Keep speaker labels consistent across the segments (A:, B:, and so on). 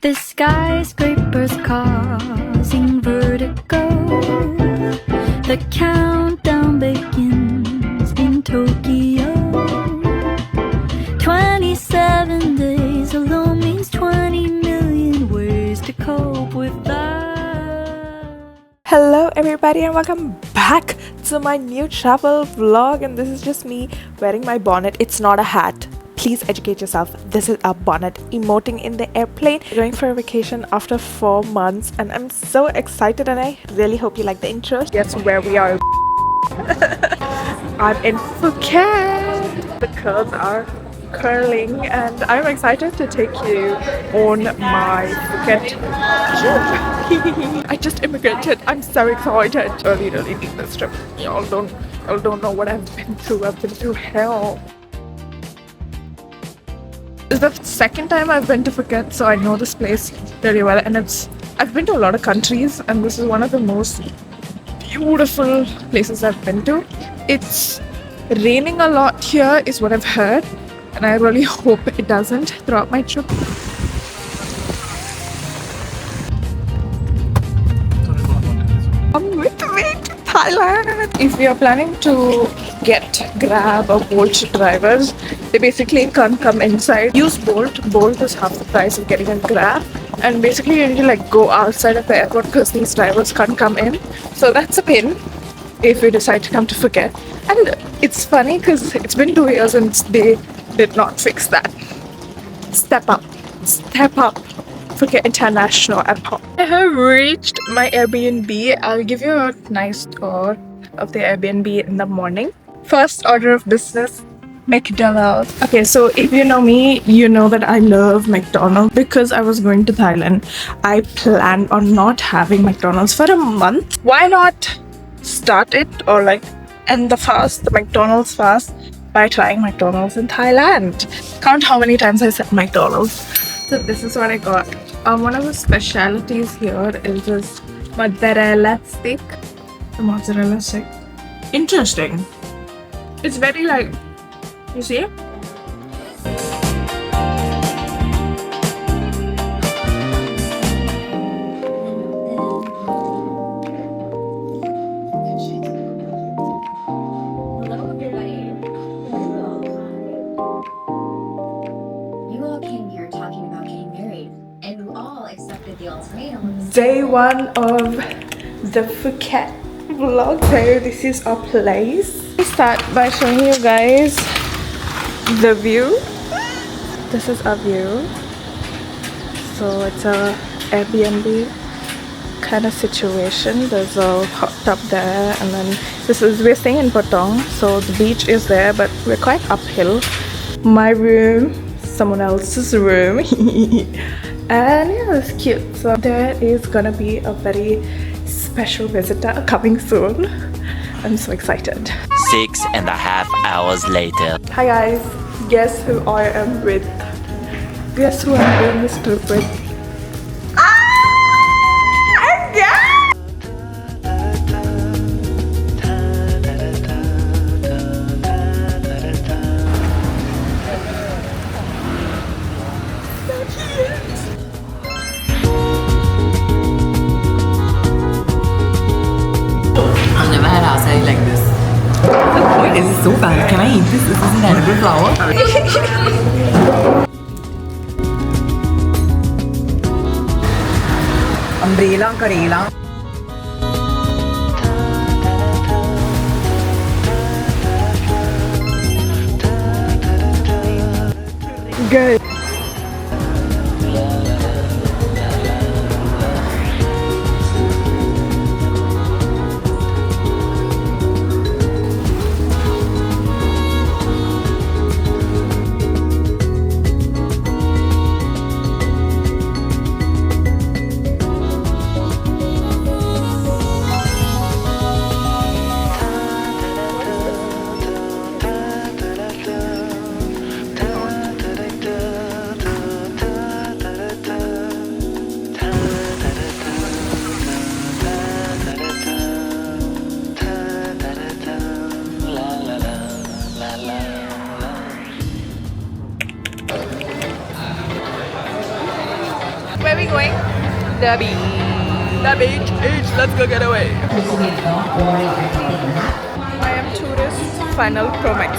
A: The skyscrapers causing vertigo. The countdown begins in Tokyo. 27 days alone means 20 million ways to cope with that.
B: Hello everybody and welcome back to my new travel vlog, and this is just me wearing my bonnet. It's not a hat. Please educate yourself. This is a bonnet, emoting in the airplane. Going for a vacation after 4 months and I'm so excited, and I really hope you like the intro. Guess where we are? I'm in Phuket. The curls are curling and I'm excited to take you on my Phuket trip. I just immigrated. I'm so excited. Really need this trip. Y'all don't know what I've been through. I've been through hell. It's the second time I've been to Phuket, so I know this place very well, and I've been to a lot of countries and this is one of the most beautiful places I've been to. It's raining a lot here is what I've heard, and I really hope it doesn't throughout my trip. I'm with me to Thailand. If we are planning to get Grab or Bolt drivers, they basically can't come inside. Use Bolt. Bolt is half the price of getting a Grab, and basically you need to go outside of the airport because these drivers can't come in. So that's a pin if you decide to come to Phuket. And it's funny because it's been 2 years and they did not fix that. Step up. Phuket International Airport. I have reached my Airbnb. I'll give you a nice tour of the Airbnb in the morning. First order of business, McDonald's. Okay, so if you know me, you know that I love McDonald's. Because I was going to Thailand, I planned on not having McDonald's for a month. Why not start it or end the McDonald's fast by trying McDonald's in Thailand? Count how many times I said McDonald's. So this is what I got. One of the specialities here is this mozzarella stick. The mozzarella stick. Interesting. It's very you see? Day one of the Phuket vlog. So this is our place. I start by showing you guys the view. This is our view. So it's a Airbnb kind of situation. There's a hot tub there, and then we're staying in Patong, so the beach is there, but we're quite uphill. My room, someone else's room. And yeah, it's cute. So there is gonna be a very special visitor coming soon. I'm so excited.
C: 6.5 hours later.
B: Hi guys, guess who I am with? Guess who I'm doing this trip with?
D: This is so bad. Can I eat this? This isn't edible flour. Umbrella, Karela.
B: Good. we going? The beach. The beach. Let's go get away. I am tourist. Final Pro Max.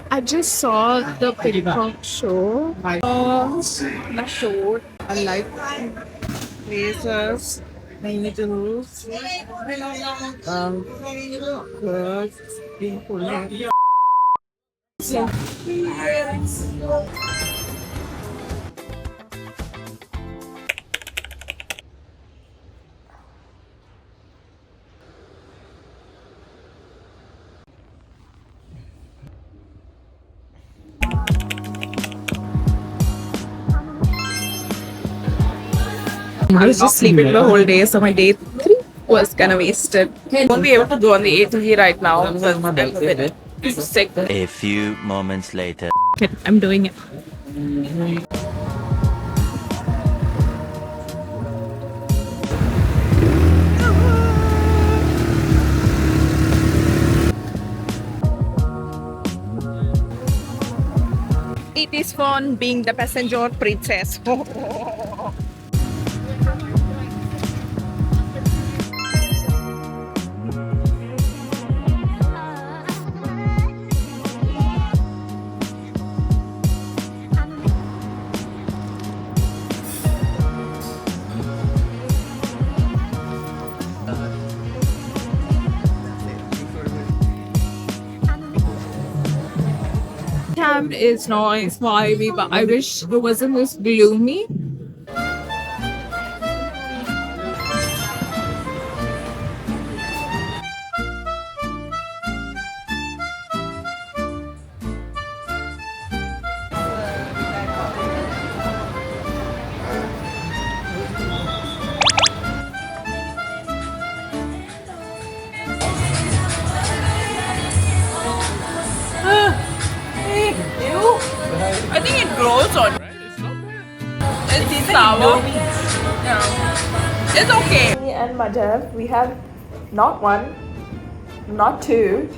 B: I just saw the Patong show. The show. I like places, needles, clothes, people. I was just sleeping the whole day, so my day 3 was kind of wasted. Won't be able to go on the A3 right now because I'm a bit sick.
C: A few moments later.
B: I'm doing it. It is fun being the passenger princess. Camp is nice, vibey, but I wish it wasn't this gloomy. I think it grows on. It's sour. Yeah. It's okay. Me and Madhav, we have not one, not two,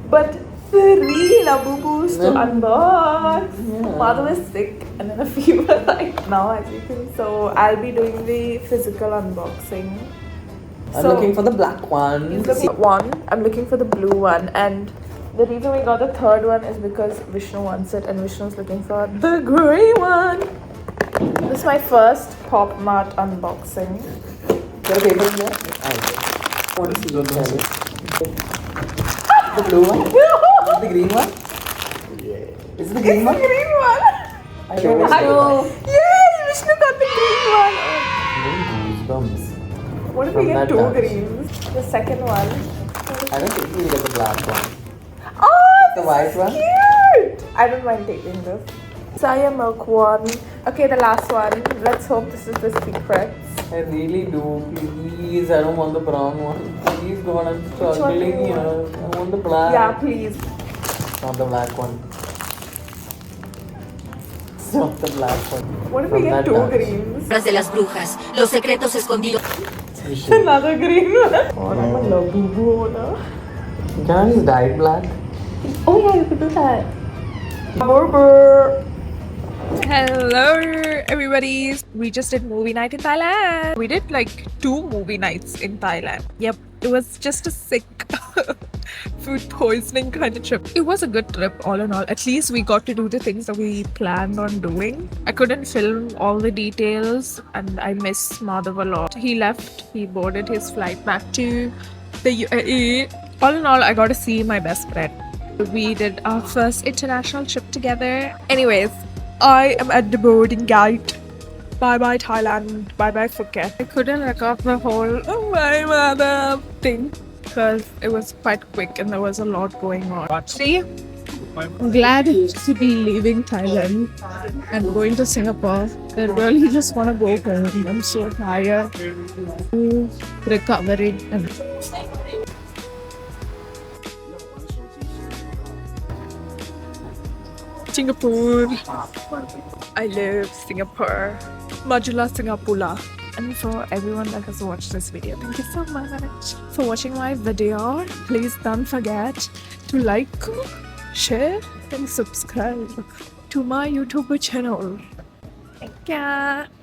B: but 3 labubus to unbox. Madhav is sick and in a fever right now, as you can. So I'll be doing the physical unboxing.
D: I'm looking for the black one.
B: He's looking at one. I'm looking for the blue one, and the reason we got the third one is because Vishnu wants it, and Vishnu's looking for the grey one. This is my first Pop Mart unboxing.
D: There are paper in there? What is the blue one? Is it the green one? Yeah. Is it the green one?
B: The green one. Yay! Vishnu got the green one.
D: Goosebumps.
B: What if we get 2 greens? The second one.
D: I don't think we'll get the black one.
B: Oh,
D: The white one?
B: cute! I don't mind taking this. Saya milk one. Okay, the last one. Let's hope this is the secret.
D: I really do. Please, I don't want the brown one. Please, God, I'm struggling here. I want the black.
B: Yeah, please.
D: Not the black one. It's not the black one.
B: What if
D: From
B: we get
D: that
B: two
D: touch.
B: greens?
E: De las brujas, los secretos escondidos.
D: We should.
B: Another green one. God, I'm a love now.
D: Can I just dye it black?
B: Oh yeah, you could do that. Burger. Hello, everybody. We just did movie night in Thailand. We did like 2 movie nights in Thailand. Yep, it was just a sick food poisoning kind of trip. It was a good trip all in all. At least we got to do the things that we planned on doing. I couldn't film all the details and I miss Madhav a lot. He left, he boarded his flight back to the UAE. All in all, I got to see my best friend. We did our first international trip together. Anyways, I am at the boarding gate. Bye bye Thailand, bye bye Phuket. I couldn't record the whole oh my mother thing because it was quite quick and there was a lot going on. See, I'm glad to be leaving Thailand and going to Singapore. I really just want to go home. I'm so tired. Recovering and Singapore. I love Singapore. Majula Singapura. And for everyone that has watched this video, thank you so much for watching my video. Please don't forget to like, share and subscribe to my YouTube channel. Thank you.